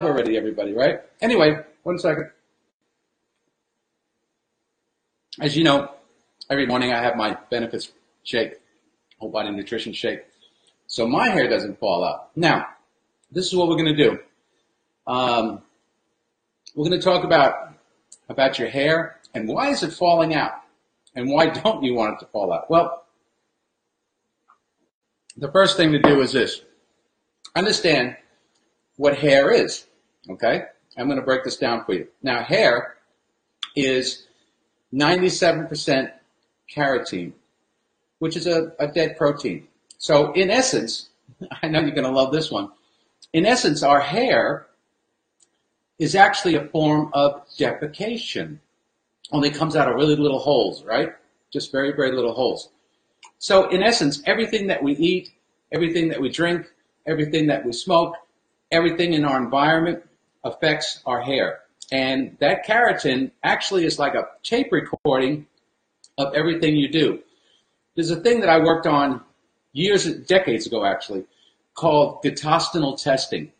already, everybody, right? Anyway, 1 second. As you know, every morning I have my benefits shake, whole body nutrition shake, so my hair doesn't fall out. Now, this is what we're going to do. We're going to talk about your hair and why is it falling out, and why don't you want it to fall out? Well, the first thing to do is this: understand what hair is. Okay, I'm going to break this down for you. Now, hair is 97% keratin, which is a dead protein. So in essence, I know you're going to love this one. In essence, our hair is actually a form of defecation. Only comes out of really little holes, right? Just very, very little holes. So in essence, everything that we eat, everything that we drink, everything that we smoke, everything in our environment affects our hair. And that keratin actually is like a tape recording of everything you do. There's a thing that I worked on decades ago actually, called getostanal testing.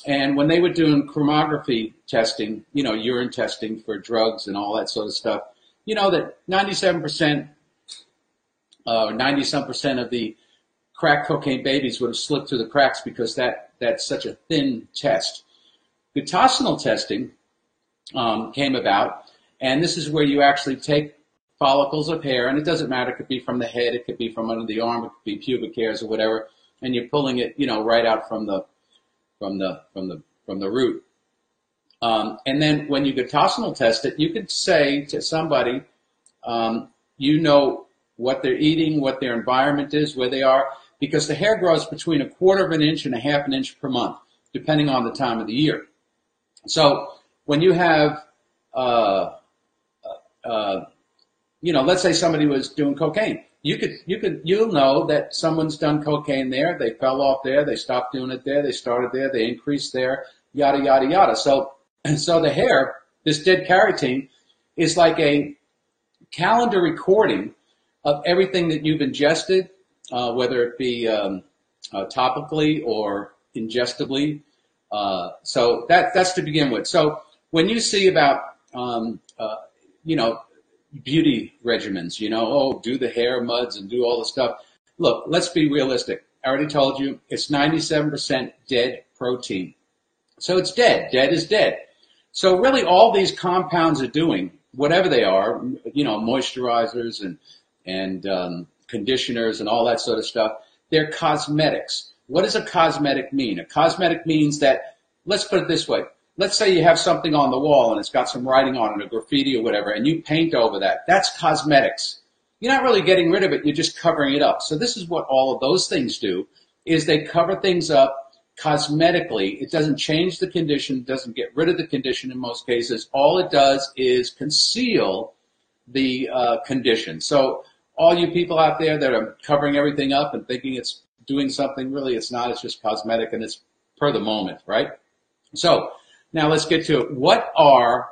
And when they were doing chromography testing, urine testing for drugs and all that sort of stuff, that 97% or 90-some% of the crack cocaine babies would have slipped through the cracks because that's such a thin test. Getostanal testing came about, and this is where you actually take follicles of hair, and it doesn't matter, it could be from the head, it could be from under the arm, it could be pubic hairs or whatever, and you're pulling it, right out from the root. And then when you getostanal test it, you could say to somebody, what they're eating, what their environment is, where they are, because the hair grows between 1/4 of an inch and 1/2 inch per month, depending on the time of the year. So when you have, let's say somebody was doing cocaine, you'll know that someone's done cocaine there, they fell off there, they stopped doing it there, they started there, they increased there, yada, yada, yada. So the hair, this dead keratin, is like a calendar recording of everything that you've ingested, whether it be topically or ingestibly. So that's to begin with. So when you see about, beauty regimens, do the hair muds and do all the stuff. Look, let's be realistic. I already told you it's 97% dead protein. So it's dead. Dead is dead. So really all these compounds are doing, whatever they are, moisturizers and conditioners and all that sort of stuff, they're cosmetics. What does a cosmetic mean? A cosmetic means that, let's put it this way. Let's say you have something on the wall and it's got some writing on it, a graffiti or whatever, and you paint over that. That's cosmetics. You're not really getting rid of it, you're just covering it up. So this is what all of those things do, is they cover things up cosmetically. It doesn't change the condition, doesn't get rid of the condition in most cases. All it does is conceal the condition. So all you people out there that are covering everything up and thinking it's doing something, really it's not, it's just cosmetic and it's per the moment, right? So now let's get to it. What are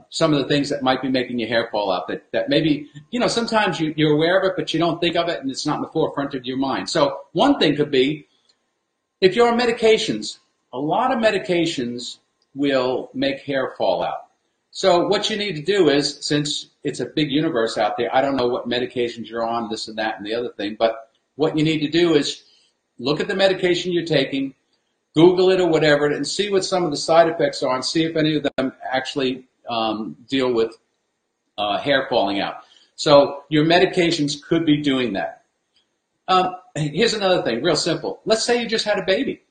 some of the things that might be making your hair fall out that maybe, sometimes you're aware of it, but you don't think of it and it's not in the forefront of your mind. So one thing could be, if you're on medications, a lot of medications will make hair fall out. So what you need to do is, since it's a big universe out there, I don't know what medications you're on, this and that and the other thing, but what you need to do is look at the medication you're taking, Google it or whatever, and see what some of the side effects are and see if any of them actually deal with hair falling out. So your medications could be doing that. Here's another thing, real simple. Let's say you just had a baby.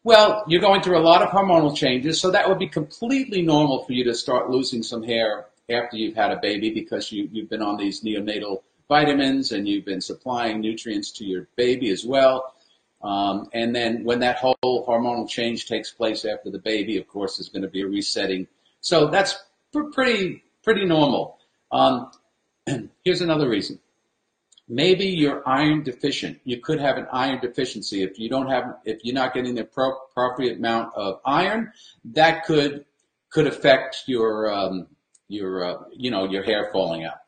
Well, you're going through a lot of hormonal changes, so that would be completely normal for you to start losing some hair after you've had a baby because you've been on these neonatal vitamins and you've been supplying nutrients to your baby as well. And then when that whole hormonal change takes place after the baby, of course, there's going to be a resetting. So that's pretty normal. Here's another reason. Maybe you're iron deficient. You could have an iron deficiency. If you're not getting the appropriate amount of iron, that could affect your hair falling out.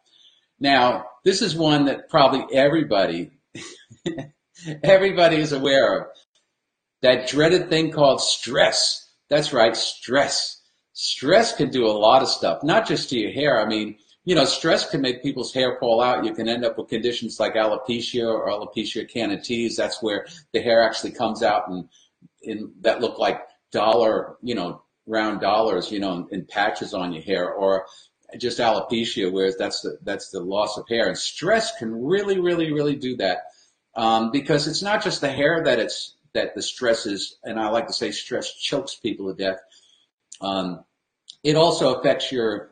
Now, this is one that probably everybody is aware of. That dreaded thing called stress. That's right, stress. Stress can do a lot of stuff, not just to your hair. I mean, stress can make people's hair fall out. You can end up with conditions like alopecia or alopecia canetes. That's where the hair actually comes out and that look like round dollars, in patches on your hair, or just alopecia, whereas that's the loss of hair. And stress can really, really, really do that, because it's not just the hair that the stress is, and I like to say stress chokes people to death. It also affects your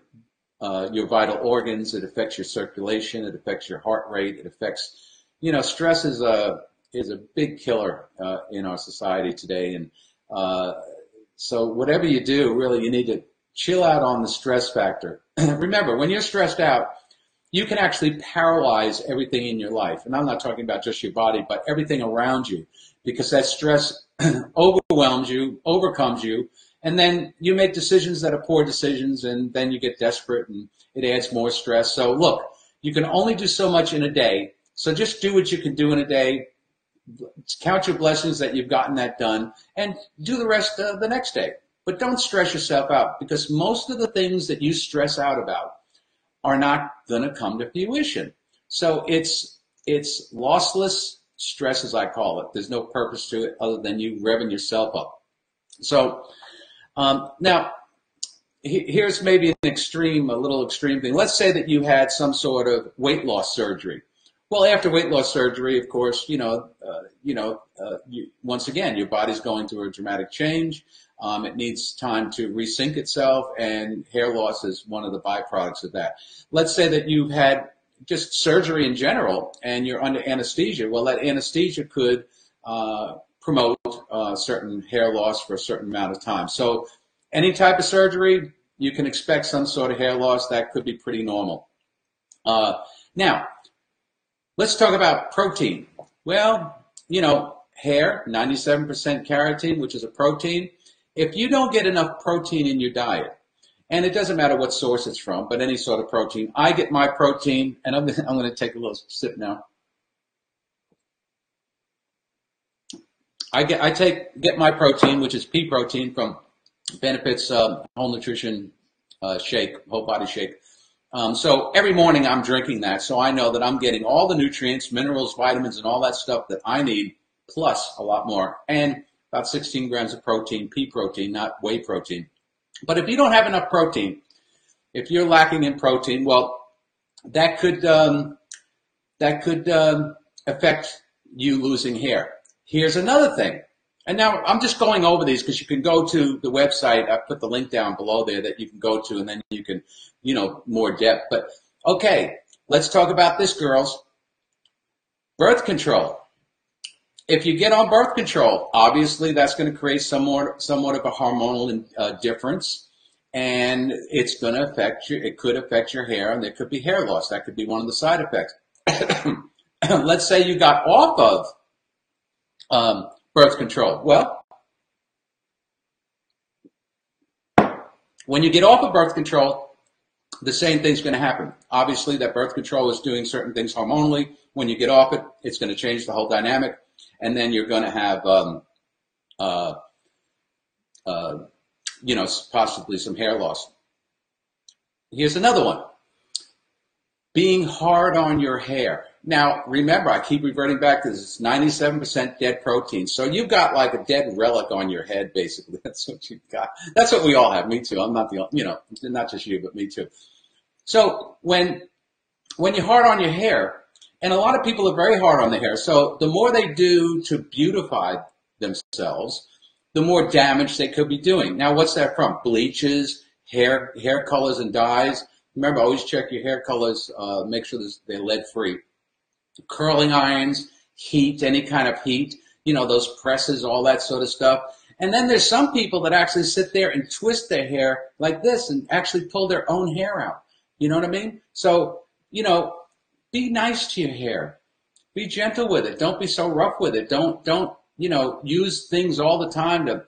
vital organs. It affects your circulation. It affects your heart rate. It affects, stress is a big killer in our society today. And so whatever you do, really, you need to chill out on the stress factor. Remember, when you're stressed out, you can actually paralyze everything in your life. And I'm not talking about just your body, but everything around you, because that stress overwhelms you, overcomes you, and then you make decisions that are poor decisions, and then you get desperate, and it adds more stress. So look, you can only do so much in a day, so just do what you can do in a day. Count your blessings that you've gotten that done, and do the rest the next day. But don't stress yourself out, because most of the things that you stress out about are not going to come to fruition. So it's lossless stress, as I call it. There's no purpose to it other than you revving yourself up. So now, here's maybe a little extreme thing. Let's say that you had some sort of weight loss surgery. Well, after weight loss surgery, of course, once again, your body's going through a dramatic change. It needs time to resync itself, and hair loss is one of the byproducts of that. Let's say that you've had just surgery in general, and you're under anesthesia. Well, that anesthesia could promote certain hair loss for a certain amount of time. So any type of surgery, you can expect some sort of hair loss. That could be pretty normal. Now, let's talk about protein. Well, hair, 97% keratin, which is a protein. If you don't get enough protein in your diet, and it doesn't matter what source it's from, but any sort of protein, I get my protein, and I'm going to take a little sip now. I get my protein, which is pea protein, from Benefits Whole Nutrition Shake, Whole Body Shake. So every morning I'm drinking that, so I know that I'm getting all the nutrients, minerals, vitamins, and all that stuff that I need, plus a lot more, and about 16 grams of protein, pea protein, not whey protein. But if you don't have enough protein, if you're lacking in protein, well, that could affect you losing hair. Here's another thing. And now I'm just going over these because you can go to the website. I put the link down below there that you can go to, and then you can, more depth. But okay, let's talk about this, girls. Birth control. If you get on birth control, obviously that's going to create somewhat of a hormonal difference, and it's going to affect you. It could affect your hair, and there could be hair loss. That could be one of the side effects. Let's say you got off of birth control. Well, when you get off of birth control, the same thing's going to happen. Obviously, that birth control is doing certain things hormonally. When you get off it, it's going to change the whole dynamic, and then you're going to have, possibly some hair loss. Here's another one. Being hard on your hair. Now, remember, I keep reverting back to this 97% dead protein. So you've got like a dead relic on your head, basically. That's what you've got. That's what we all have. Me too. I'm not not just you, but me too. So when you're hard on your hair, and a lot of people are very hard on their hair, so the more they do to beautify themselves, the more damage they could be doing. Now, what's that from? Bleaches, hair colors and dyes. Remember, always check your hair colors. Make sure they're lead-free. Curling irons, heat, any kind of heat, those presses, all that sort of stuff. And then there's some people that actually sit there and twist their hair like this and actually pull their own hair out. You know what I mean? So, be nice to your hair. Be gentle with it. Don't be so rough with it. Don't use things all the time to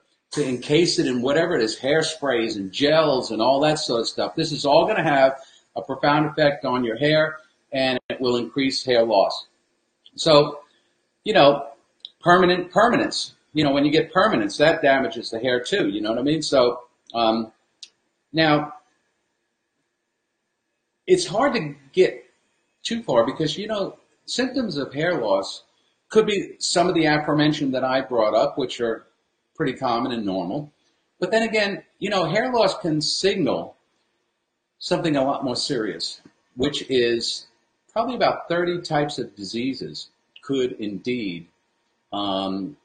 encase it in whatever it is, hairsprays and gels and all that sort of stuff. This is all going to have a profound effect on your hair, and it will increase hair loss. So, permanence. when you get permanence, that damages the hair too. You know what I mean? So now it's hard to get too far because, symptoms of hair loss could be some of the aforementioned that I brought up, which are pretty common and normal. But then again, hair loss can signal something a lot more serious, which is probably about 30 types of diseases could indeed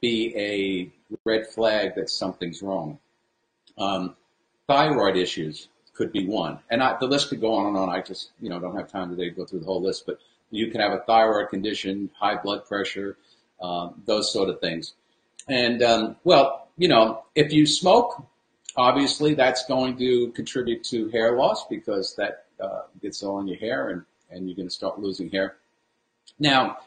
be a red flag that something's wrong. Thyroid issues could be one. And the list could go on and on. I just, don't have time today to go through the whole list, but you can have a thyroid condition, high blood pressure, those sort of things. And, if you smoke, obviously that's going to contribute to hair loss because that gets all in your hair and you're going to start losing hair. Now,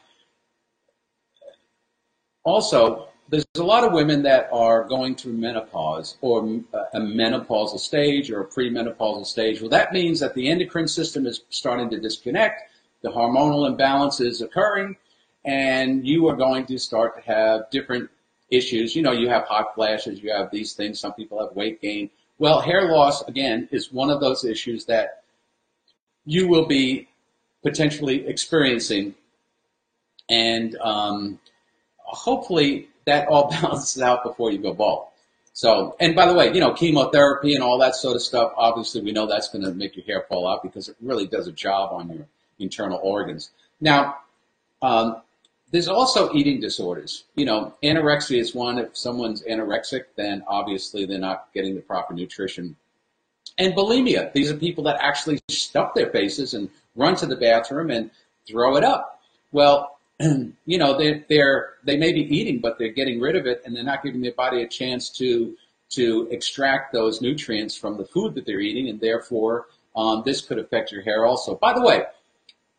also, there's a lot of women that are going through menopause or a menopausal stage or a premenopausal stage. Well, that means that the endocrine system is starting to disconnect, the hormonal imbalance is occurring, and you are going to start to have different issues. You have hot flashes, you have these things, some people have weight gain. Well, hair loss, again, is one of those issues that you will be potentially experiencing, and hopefully that all balances out before you go bald. So, and by the way, chemotherapy and all that sort of stuff, obviously we know that's going to make your hair fall out because it really does a job on your internal organs. Now, there's also eating disorders. Anorexia is one. If someone's anorexic, then obviously they're not getting the proper nutrition. And bulimia. These are people that actually stuff their faces and run to the bathroom and throw it up. Well, they may be eating, but they're getting rid of it, and they're not giving their body a chance to extract those nutrients from the food that they're eating, and therefore this could affect your hair also. By the way,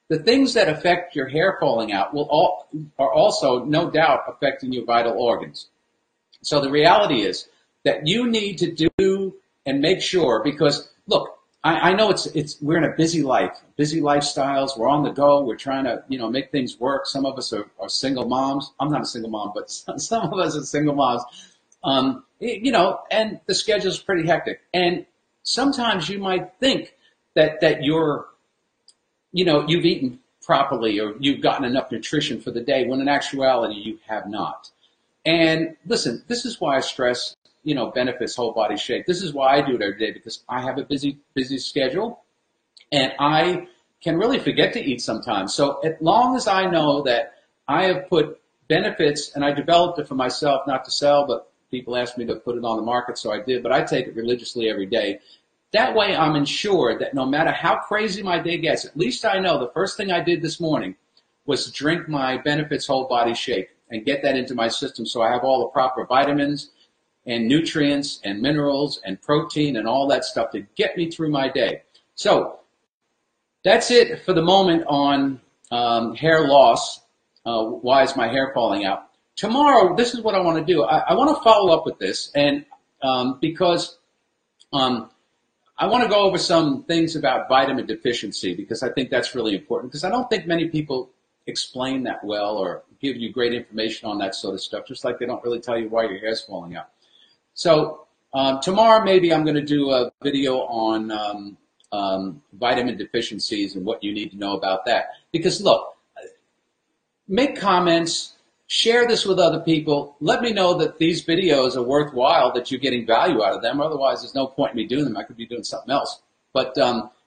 the things that affect your hair falling out are also, no doubt, affecting your vital organs. So the reality is that you need to do and make sure, because look, I know we're in a busy life, busy lifestyles. We're on the go. We're trying to, make things work. Some of us are single moms. I'm not a single mom, but some of us are single moms. And the schedule's pretty hectic. And sometimes you might think that you're, you've eaten properly or you've gotten enough nutrition for the day, when in actuality you have not. And listen, this is why I stress benefits whole body shape. This is why I do it every day, because I have a busy schedule and I can really forget to eat sometimes. So as long as I know that I have put benefits, and I developed it for myself, not to sell, but people asked me to put it on the market, so I did, but I take it religiously every day. That way I'm ensured that no matter how crazy my day gets, at least I know the first thing I did this morning was drink my benefits whole body shake and get that into my system so I have all the proper vitamins and nutrients and minerals and protein and all that stuff to get me through my day. So that's it for the moment on hair loss. Why is my hair falling out? Tomorrow, this is what I want to do. I want to follow up with this, and because I want to go over some things about vitamin deficiency, because I think that's really important, because I don't think many people explain that well or give you great information on that sort of stuff, just like they don't really tell you why your hair's falling out. So tomorrow maybe I'm going to do a video on vitamin deficiencies and what you need to know about that. Because look, make comments, share this with other people. Let me know that these videos are worthwhile, that you're getting value out of them. Otherwise, there's no point in me doing them. I could be doing something else. But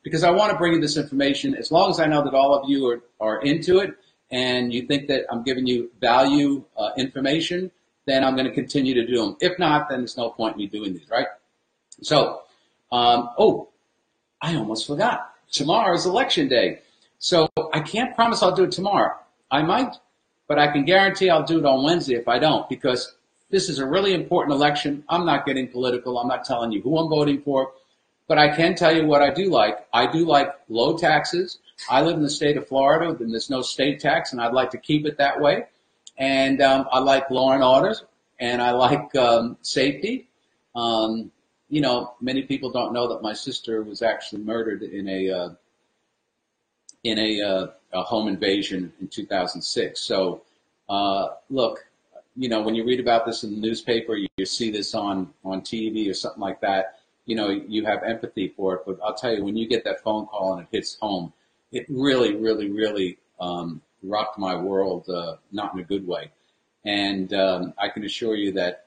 because I want to bring you this information, as long as I know that all of you are into it and you think that I'm giving you value information, then I'm going to continue to do them. If not, then there's no point in me doing these, right? So, I almost forgot. Tomorrow is election day. So I can't promise I'll do it tomorrow. I might, but I can guarantee I'll do it on Wednesday if I don't, because this is a really important election. I'm not getting political. I'm not telling you who I'm voting for, but I can tell you what I do like. I do like low taxes. I live in the state of Florida, and there's no state tax, and I'd like to keep it that way. And I like law and orders, and I like safety. Many people don't know that my sister was actually murdered in a home invasion in 2006. So, look, when you read about this in the newspaper, you see this on TV or something like that, you have empathy for it. But I'll tell you, when you get that phone call and it hits home, it really, really, really rocked my world, not in a good way. And I can assure you that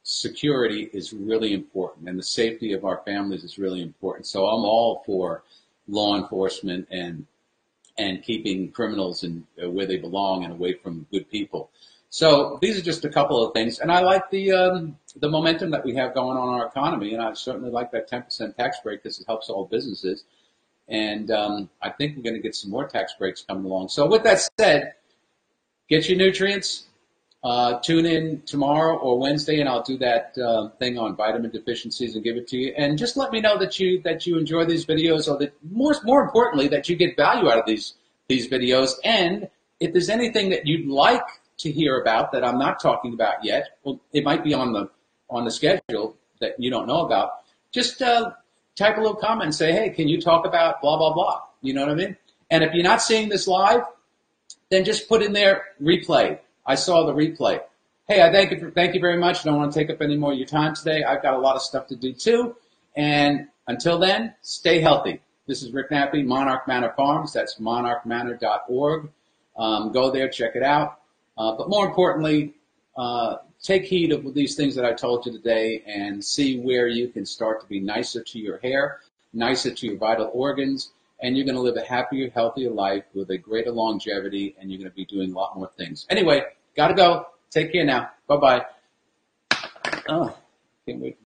security is really important, and the safety of our families is really important. So I'm all for law enforcement and keeping criminals in where they belong and away from good people. So these are just a couple of things, and I like the momentum that we have going on in our economy, and I certainly like that 10% tax break because it helps all businesses. And I think we're going to get some more tax breaks coming along. So with that said, get your nutrients. Tune in tomorrow or Wednesday, and I'll do that thing on vitamin deficiencies and give it to you. And just let me know that you enjoy these videos, or that more importantly that you get value out of these videos. And if there's anything that you'd like to hear about that I'm not talking about yet, well, it might be on the schedule that you don't know about. Just type a little comment and say, hey, can you talk about blah blah blah? You know what I mean? And if you're not seeing this live, then just put in there replay. I saw the replay. Hey, I thank you very much. I don't want to take up any more of your time today. I've got a lot of stuff to do too. And until then, stay healthy. This is Rick Nappi, Monarch Manor Farms. That's monarchmanor.org. Go there, check it out. But more importantly, take heed of these things that I told you today and see where you can start to be nicer to your hair, nicer to your vital organs, and you're going to live a happier, healthier life with a greater longevity, and you're going to be doing a lot more things. Anyway, got to go. Take care now. Bye-bye. Oh, can't wait.